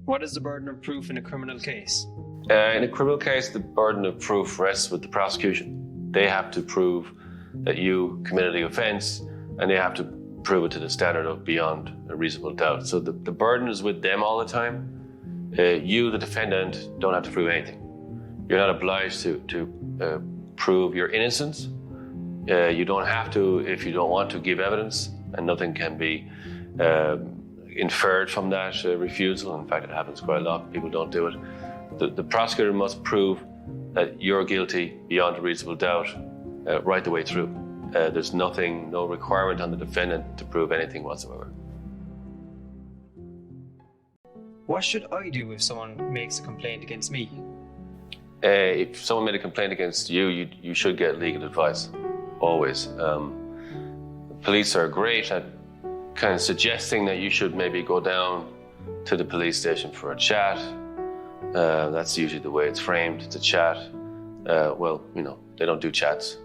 What is the burden of proof in a criminal case? In a criminal case, the burden of proof rests with the prosecution. They have to prove that you committed the offence, and they have to prove it to the standard of beyond a reasonable doubt. So the burden is with them all the time. You, the defendant, don't have to prove anything. You're not obliged to prove your innocence. You don't have to, if you don't want to, give evidence, and nothing can be inferred from that refusal. In fact, it happens quite a lot. People don't do it. The prosecutor must prove that you're guilty beyond a reasonable doubt right the way through. There's no requirement on the defendant to prove anything whatsoever. What should I do if someone makes a complaint against me? If someone made a complaint against you, you should get legal advice, always. Police are great at kind of suggesting that you should maybe go down to the police station for a chat. That's usually the way it's framed. It's a chat. Well, they don't do chats.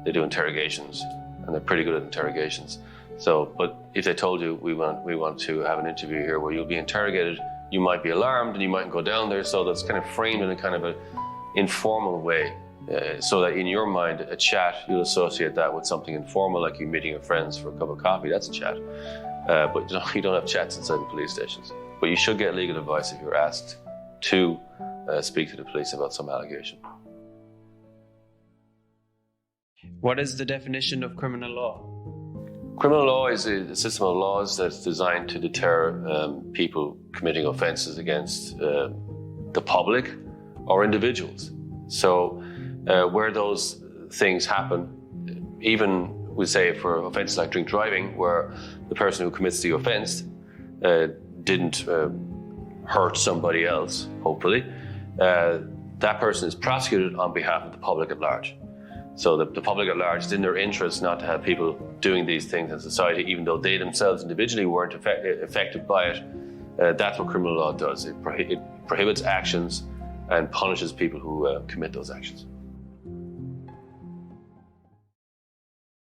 They do interrogations, and they're pretty good at interrogations. So, but if they told you, we want to have an interview here where you'll be interrogated, you might be alarmed and you might go down there. So that's kind of framed in a kind of an informal way, so that in your mind, a chat, you'll associate that with something informal, like you meeting your friends for a cup of coffee. That's a chat. But you don't have chats inside the police stations. But you should get legal advice if you're asked to speak to the police about some allegation. What is the definition of criminal law? Criminal law is a system of laws that's designed to deter people committing offences against the public or individuals. So where those things happen, even we say for offences like drink driving, where the person who commits the offence didn't hurt somebody else, hopefully, that person is prosecuted on behalf of the public at large. So the public at large, it's in their interest not to have people doing these things in society, even though they themselves individually weren't affected by it. That's what criminal law does. It prohibits actions and punishes people who commit those actions.